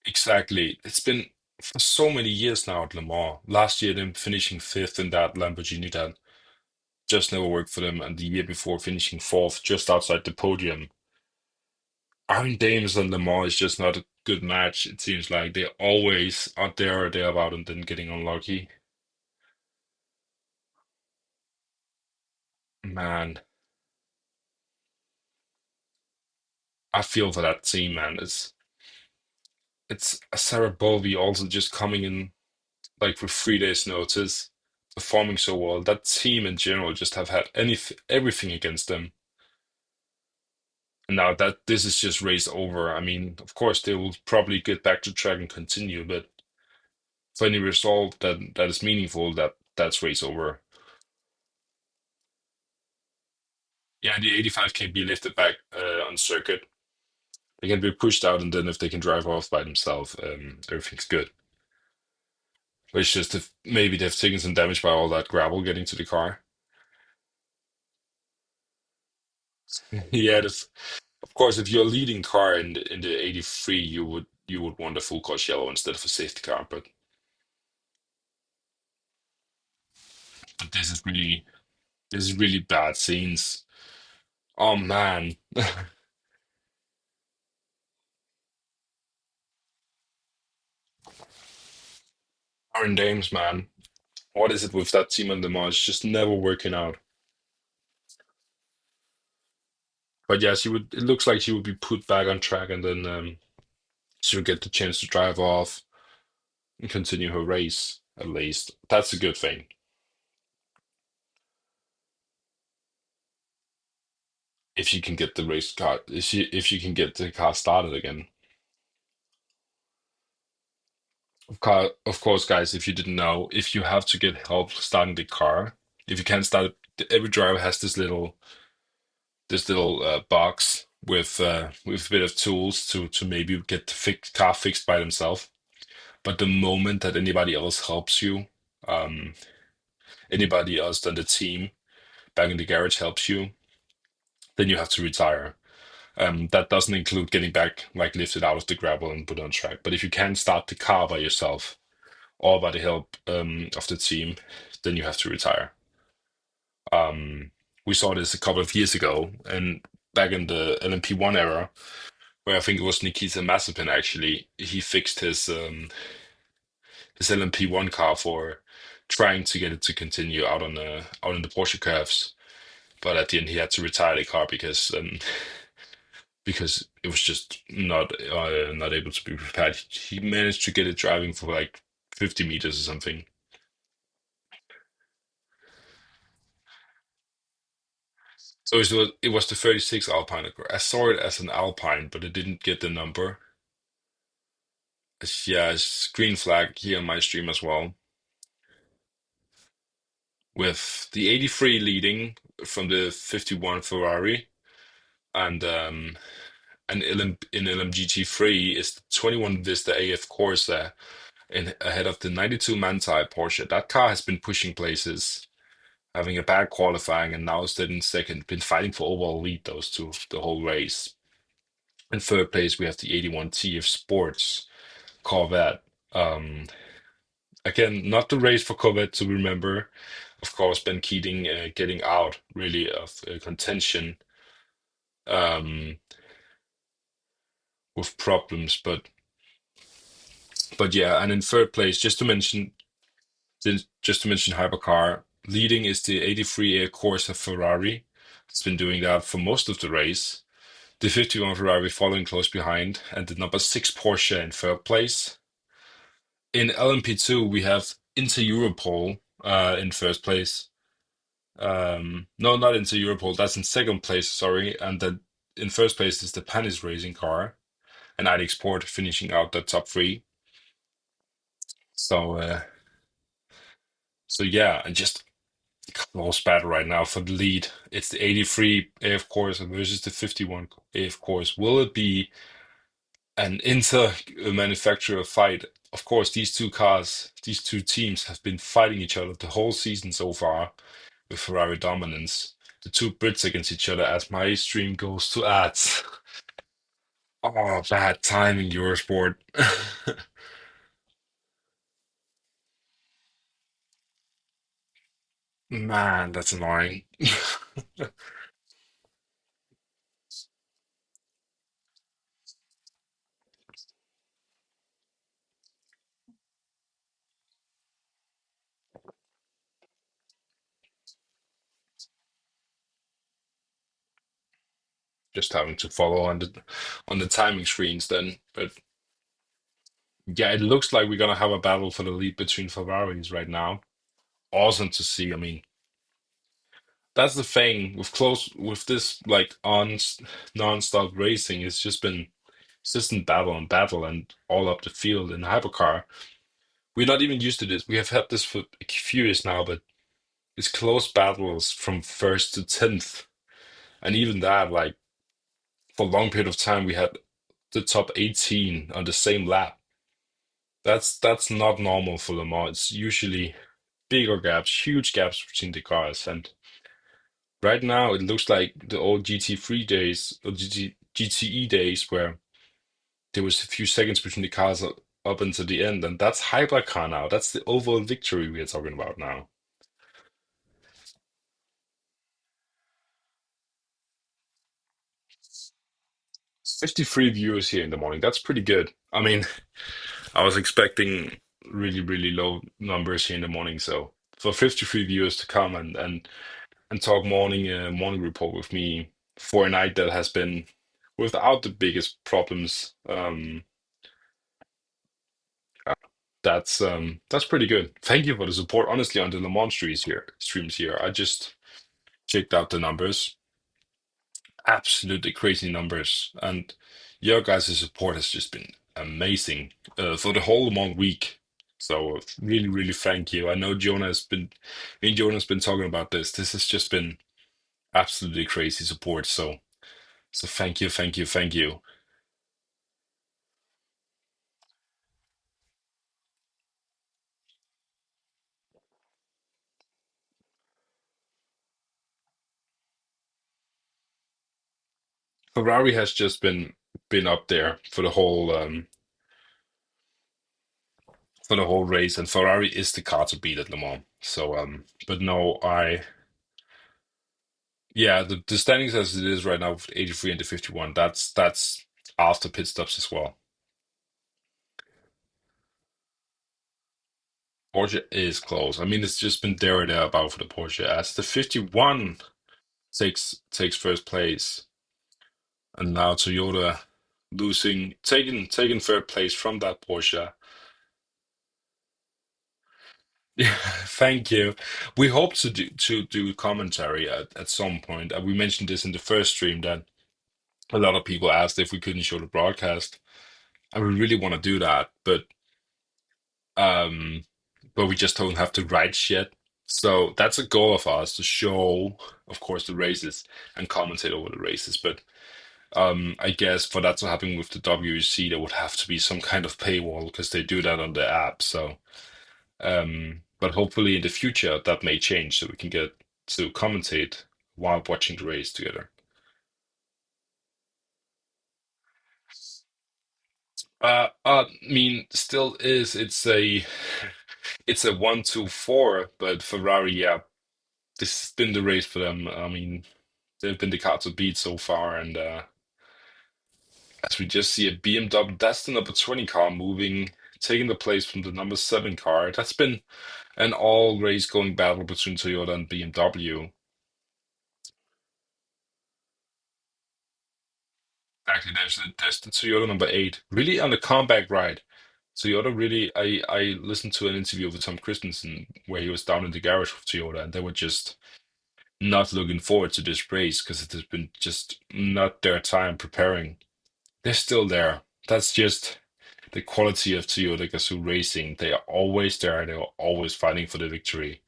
Exactly. It's been for so many years now at Le Mans. Last year, them finishing fifth in that Lamborghini that just never worked for them, and the year before finishing fourth, just outside the podium. Aaron Dames and Le Mans is just not a good match. It seems like they're always out there or thereabout and then getting unlucky. Man, I feel for that team, man. It's Sarah Bovey also just coming in like with 3 days notice, performing so well. That team in general just have had everything against them. And now that this is just race over, I mean, of course they will probably get back to track and continue, but for any result that is meaningful, that's race over. Yeah, the 85 can be lifted back on circuit. They can be pushed out, and then if they can drive off by themselves, everything's good. But it's just if maybe they've taken some damage by all that gravel getting to the car. Yeah, that's, of course, if you're a leading car in the 83, you would want a full course yellow instead of a safety car. But this is really bad scenes. Oh man, Aaron Dames, man, what is it with that team on the Mars? It's just never working out. But yeah, she would. It looks like she would be put back on track, and then she'll get the chance to drive off and continue her race. At least that's a good thing. If she can get the race car, if she can get the car started again. Of course, guys, if you didn't know, if you have to get help starting the car, if you can't start it, every driver has this little box with a bit of tools to maybe get the car fixed by themselves. But the moment that anybody else helps you, um, anybody else than the team back in the garage helps you, then you have to retire. That doesn't include getting back, like lifted out of the gravel and put on track. But if you can't start the car by yourself or by the help of the team, then you have to retire. Um, we saw this a couple of years ago, and back in the LMP1 era, where I think it was Nikita Mazepin actually, he fixed his LMP1 car for trying to get it to continue out in the Porsche curves, but at the end he had to retire the car because it was just not able to be prepared. He managed to get it driving for like 50 meters or something. So it was the 36 Alpine. I saw it as an Alpine, but it didn't get the number. Yeah, it's green flag here on my stream as well. with the 83 leading from the 51 Ferrari, and in LMGT3 is the 21 Vista AF Corsa in ahead of the 92 Manthey Porsche. That car has been pushing places, having a bad qualifying, and now is in second. Been fighting for overall lead, those two, the whole race. In third place, we have the 81 TF Sports Corvette. Um, Again, not the race for Corvette to remember. Of course, Ben Keating getting out really of contention um, with problems, but yeah. And in third place, just to mention Hypercar, leading is the 83 Air Corsa Ferrari. It's been doing that for most of the race. The 51 Ferrari following close behind, and the number 6 Porsche in third place. In LMP2, we have Inter Europol in first place. No, not Inter Europol, that's in second place, sorry. And then in first place is the Panis racing car, and ID Export finishing out the top three. So, so yeah, and just close battle right now for the lead. It's the 83 AF course versus the 51 AF course. Will it be an inter-manufacturer fight? Of course, these two cars, these two teams have been fighting each other the whole season so far with Ferrari dominance. The two Brits against each other as my stream goes to ads. Oh, bad timing, Eurosport. Man, that's annoying. Just having to follow on the timing screens then. But yeah, it looks like we're gonna have a battle for the lead between Ferraris right now. Awesome to see. I mean, that's the thing with this like on non-stop racing. It's just been consistent battle and battle and all up the field in hypercar. We're not even used to this. We have had this for a few years now, but it's close battles from first to 10th. And even that, like for a long period of time, we had the top 18 on the same lap. That's not normal for Le Mans. It's usually bigger gaps, huge gaps between the cars. And right now, it looks like the old GT3 days or GTE days where there was a few seconds between the cars up until the end. And that's Hypercar now. That's the overall victory we are talking about now. 53 viewers here in the morning. That's pretty good. I mean, I was expecting really, really low numbers here in the morning. So for 53 viewers to come and talk morning report with me for a night that has been without the biggest problems, uh, that's pretty good. Thank you for the support. Honestly, on the Le Mans streams here, I just checked out the numbers. Absolutely crazy numbers, and your guys' support has just been amazing for the whole Le Mans week. So really, really thank you. I know me and Jonah has been talking about this. This has just been absolutely crazy support. So thank you, thank you, thank you. Ferrari has just been up there for the whole race, and Ferrari is the car to beat at Le Mans. So but no, I yeah, the standings as it is right now with 83 and the 51, that's after pit stops as well. Porsche is close. I mean, it's just been there or thereabout for the Porsche as the 51 takes first place, and now Toyota taking third place from that Porsche. Yeah, thank you. We hope to do commentary at some point. We mentioned this in the first stream that a lot of people asked if we couldn't show the broadcast, and we really want to do that, um, but we just don't have the rights yet. So that's a goal of ours to show, of course, the races and commentate over the races. But I guess for that to happen with the WEC, there would have to be some kind of paywall because they do that on the app. So, but hopefully in the future that may change so we can get to commentate while watching the race together. I mean, still is it's a 1-2-4, but Ferrari, yeah, this has been the race for them. I mean, they've been the car to beat so far, and as we just see a BMW, that's the number 20 car moving, taking the place from the number 7 car. That's been an all race going battle between Toyota and BMW. Actually, there's the Toyota number 8, really on the comeback ride. Toyota really, I listened to an interview with Tom Christensen where he was down in the garage with Toyota, and they were just not looking forward to this race because it has been just not their time preparing. They're still there. That's just the quality of Toyota Gazoo Racing. They are always there. They are always fighting for the victory.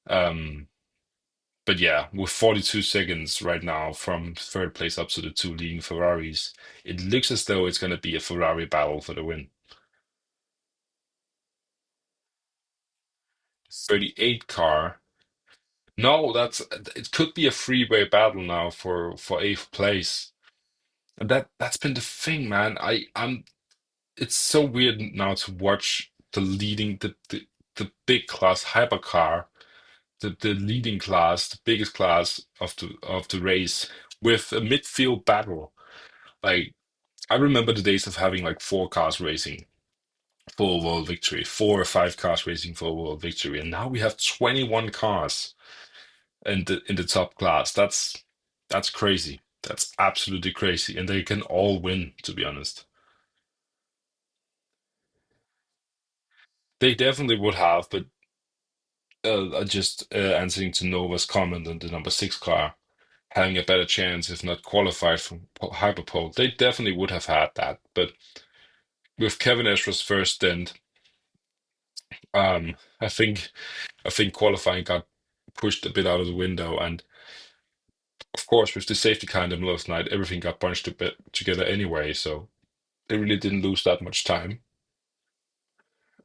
Um, but yeah, with 42 seconds right now from third place up to the two leading Ferraris, it looks as though it's going to be a Ferrari battle for the win. 38 car. No, that's it could be a freeway battle now for eighth place. And that's been the thing, man. I'm it's so weird now to watch the big class hypercar, the leading class, the biggest class of the race with a midfield battle. Like I remember the days of having like four cars racing for a world victory, 4 or 5 cars racing for a world victory, and now we have 21 cars in the top class. That's crazy. That's absolutely crazy, and they can all win, to be honest. They definitely would have, but just answering to Nova's comment on the number 6 car having a better chance if not qualified for Hyperpole, they definitely would have had that. But with Kevin Esra's first stint, um, I think I think qualifying got pushed a bit out of the window, and of course with the safety car in the middle of the night, everything got bunched a bit together anyway, so they really didn't lose that much time.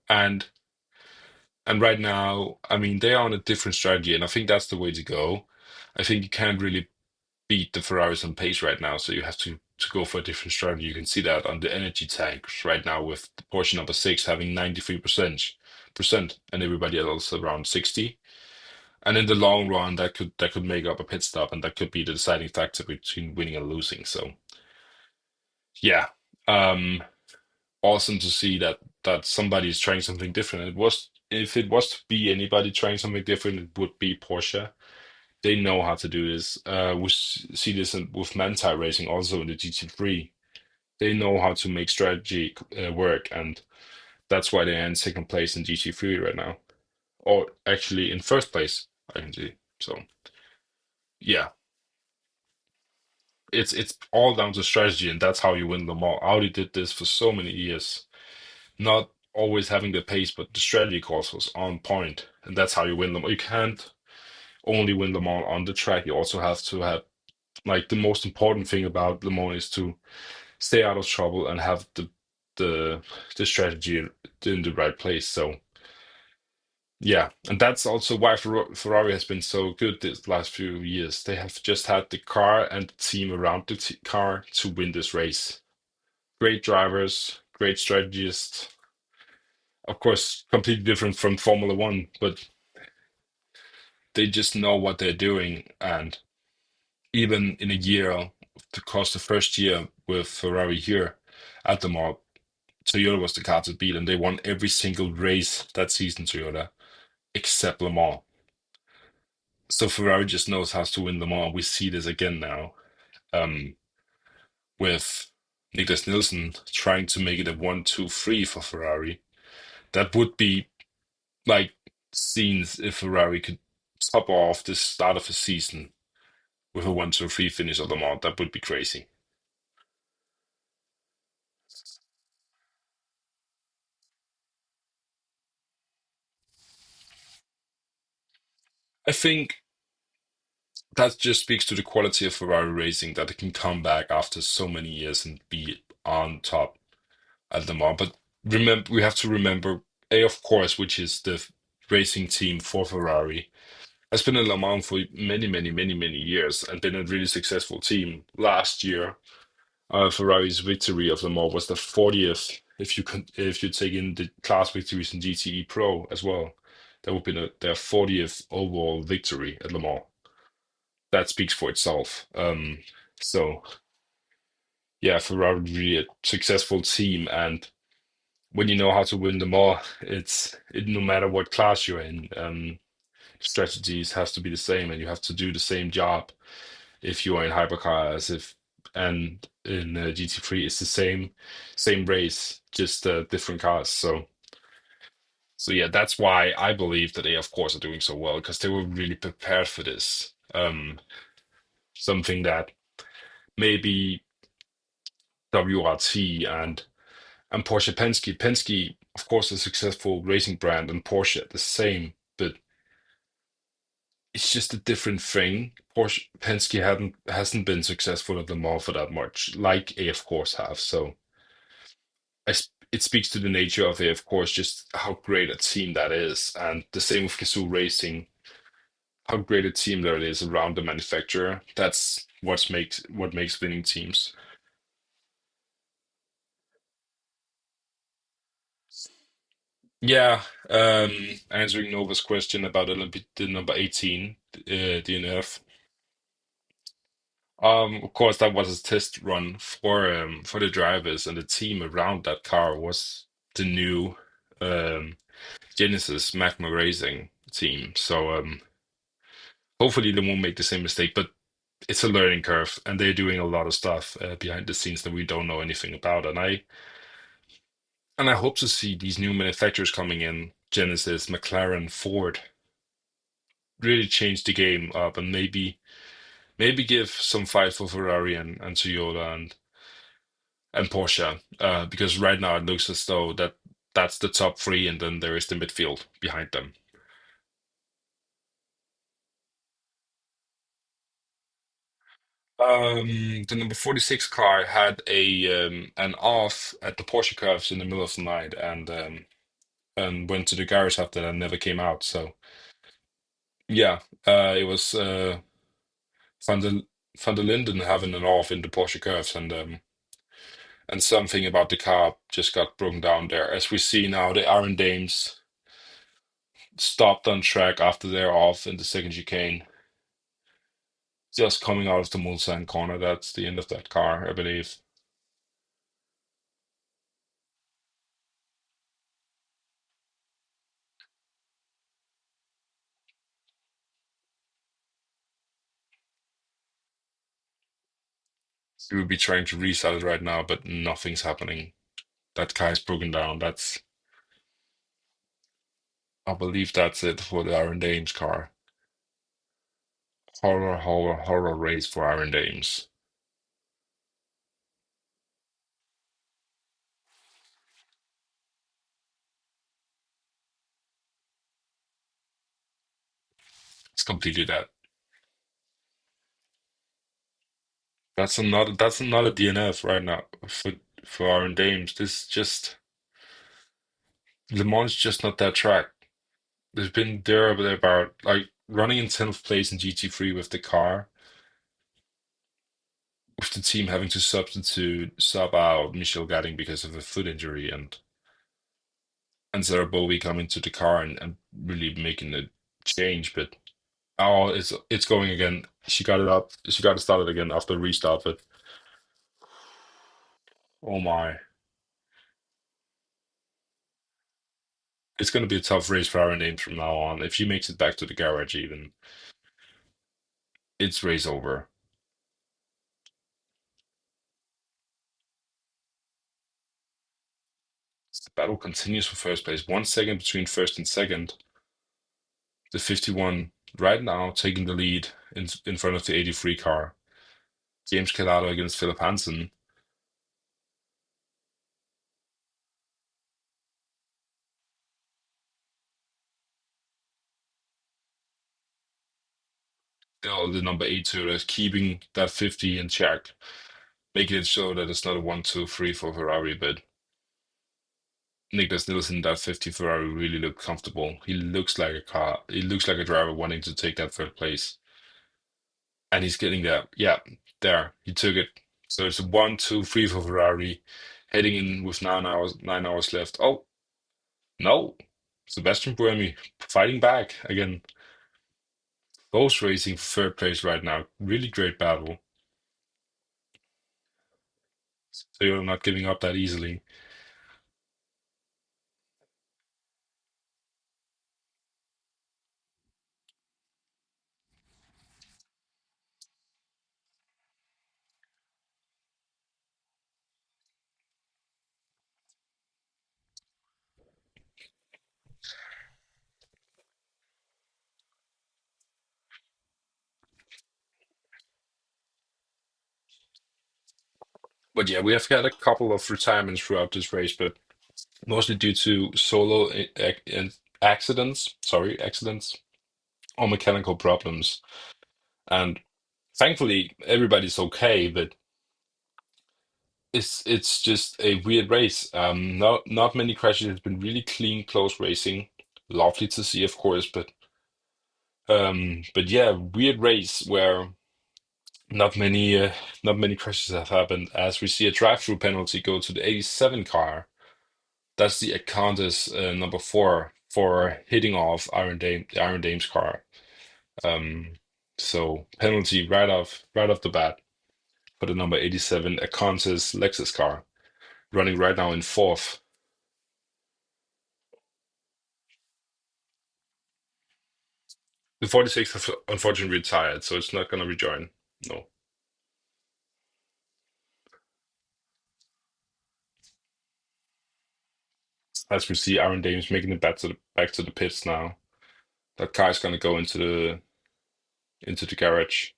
And and right now, I mean, they are on a different strategy, and I think that's the way to go. I think you can't really beat the Ferraris on pace right now, so you have to go for a different strategy. You can see that on the energy tanks right now with the Porsche number 6 having 93% and everybody else around 60. And in the long run, that could make up a pit stop, and that could be the deciding factor between winning and losing. So yeah, um, awesome to see that somebody is trying something different. It was if it was to be anybody trying something different, it would be Porsche. They know how to do this. See this with Manti Racing also in the GT3. They know how to make strategy work, and that's why they're in second place in GT3 right now, or actually in first place, I can see. So yeah, it's all down to strategy, and that's how you win them all. Audi did this for so many years, not always having the pace, but the strategy calls was on point, and that's how you win them. You can't only win them all on the track. You also have to have like the most important thing about Le Mans is to stay out of trouble and have the the strategy in the right place. So yeah, and that's also why Ferrari has been so good this last few years. They have just had the car and the team around the car to win this race. Great drivers, great strategists. Of course, completely different from Formula One, but they just know what they're doing. And even in a year, because the first year with Ferrari here at the mall, Toyota was the car to beat, and they won every single race that season, Toyota, except Le Mans. So Ferrari just knows how to win Le Mans. We see this again now um, with Niklas Nielsen trying to make it a 1-2-3 for Ferrari. That would be like scenes if Ferrari could top off the start of a season with a 1-2-3 finish at Le Mans. That would be crazy. I think that just speaks to the quality of Ferrari racing that it can come back after so many years and be on top at Le Mans. But remember, we have to remember A, of course, which is the racing team for Ferrari, has been in Le Mans for many, many, many, many years and been a really successful team. Last year, Ferrari's victory of Le Mans was the 40th. If you take in the class victories in GTE Pro as well, that would be their 40th overall victory at Le Mans. That speaks for itself. So yeah, Ferrari really a successful team, and when you know how to win them all, no matter what class you're in, strategies has to be the same, and you have to do the same job if you are in hypercar as if and in GT3 it's the same race, just different cars. So yeah, that's why I believe that they of course are doing so well because they were really prepared for this. Something that maybe WRT and Porsche Penske, of course, a successful racing brand, and Porsche the same, but it's just a different thing. Porsche Penske hadn't hasn't been successful at the mall for that much, like A of course have. So it speaks to the nature of A of course, just how great a team that is, and the same with Gazoo Racing, how great a team there is around the manufacturer. That's what makes winning teams. Yeah, answering Nova's question about Olympic, the number 18, DNF. Of course, that was a test run for the drivers, and the team around that car was the new um, Genesis Magma Racing team. So hopefully they won't make the same mistake. But it's a learning curve, and they're doing a lot of stuff behind the scenes that we don't know anything about. And I hope to see these new manufacturers coming in, Genesis, McLaren, Ford, really change the game up, and maybe give some fight for Ferrari and Toyota and Porsche, because right now it looks as though that's the top three, and then there is the midfield behind them. The number 46 car had a an off at the Porsche curves in the middle of the night, and went to the garage after that and never came out. So yeah, it was Van der Van der Linden having an off in the Porsche curves, and something about the car just got broken down there. As we see now, the Iron Dames stopped on track after they're off in the second chicane, just coming out of the Mulsanne corner. That's the end of that car, I believe. We would be trying to restart it right now, but nothing's happening. That car is broken down. I believe that's it for the Iron Dames car. Horror, horror, horror race for Iron Dames. It's completely dead. That's another DNF right now for Iron Dames. This just Le Mans is just not that track. There's been there about like running in 10th place in GT3 with the car, with the team having to sub out Michel Gatting because of a foot injury, and Sarah Bowie coming to the car and really making a change. But oh, it's going again. She got it up. She got it started again after restart. But oh my, it's going to be a tough race for Aaron Ames from now on. If she makes it back to the garage, even it's race over. The battle continues for first place. 1 second between first and second. The 51 right now taking the lead in front of the 83 car. James Calado against Philip Hansen. the number eight Toyota is keeping that 50 in check, making it so that it's not a 1, 2, 3 for Ferrari, but Nicholas Nielsen, that 50 Ferrari really looked comfortable. He looks like a car. He looks like a driver wanting to take that third place. And he's getting there. Yeah, there. He took it. So it's a 1, 2, 3 for Ferrari, heading in with 9 hours left. Oh, no. Sebastian Buemi fighting back again. Both racing for third place right now. Really great battle. So you're not giving up that easily. But yeah, we have had a couple of retirements throughout this race, but mostly due to accidents, sorry, accidents or mechanical problems. And thankfully, everybody's okay, but it's just a weird race. Not many crashes. It's been really clean, close racing. Lovely to see, of course, but yeah, weird race where not many crashes have happened. As we see a drive-through penalty go to the 87 car. That's the Acanthus number four for hitting off Iron Dame's car. Um, so penalty right off the bat for the number 87 Acanthus Lexus car, running right now in fourth. The 46 have unfortunately retired, so it's not gonna rejoin. No. As we see Aaron Dames making it back to the pits now. That car is gonna go into the garage.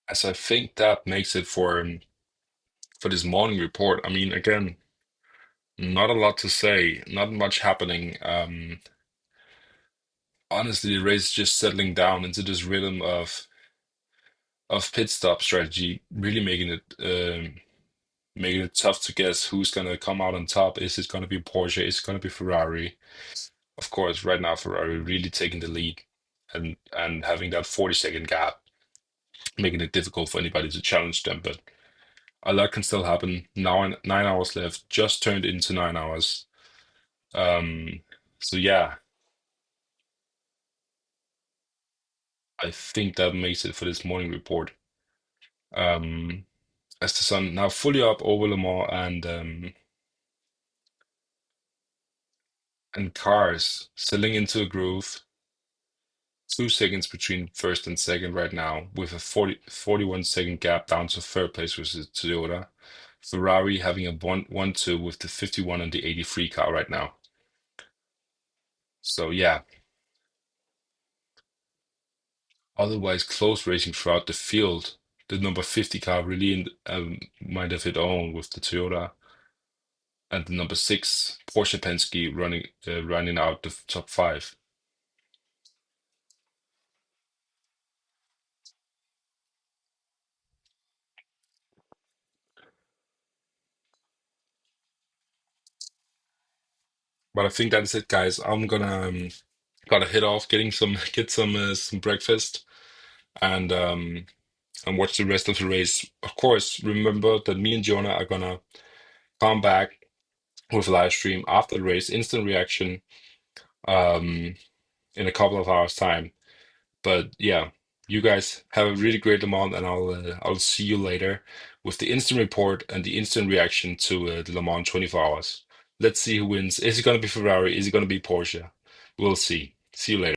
As I think that makes it for this morning report. I mean, again, not a lot to say, not much happening. Honestly, the race is just settling down into this rhythm of pit stop strategy, really making it tough to guess who's gonna come out on top. Is it gonna be Porsche? Is it gonna be Ferrari? Of course, right now Ferrari really taking the lead and having that 40-second gap, making it difficult for anybody to challenge them. But a lot can still happen. Now, 9 hours left, just turned into 9 hours. Um, so yeah, I think that makes it for this morning report. Um, as the sun now fully up over Le Mans and cars settling into a groove. 2 seconds between first and second right now, with a 41-second gap down to third place, which is Toyota. Ferrari having a 1-2 with the 51 and the 83 car right now. So yeah, otherwise close racing throughout the field. The number 50 car really might have hit on with the Toyota, and the number six Porsche Penske running out the top five. But I think that's it, guys. I'm gonna gotta head off, get some breakfast, and watch the rest of the race. Of course, remember that me and Jonah are gonna come back with a live stream after the race, instant reaction, um, in a couple of hours' time. But yeah, you guys have a really great amount, and I'll see you later with the instant report and the instant reaction to the Le Mans 24 hours. Let's see who wins. Is it gonna be Ferrari? Is it gonna be Porsche? We'll see. See you later.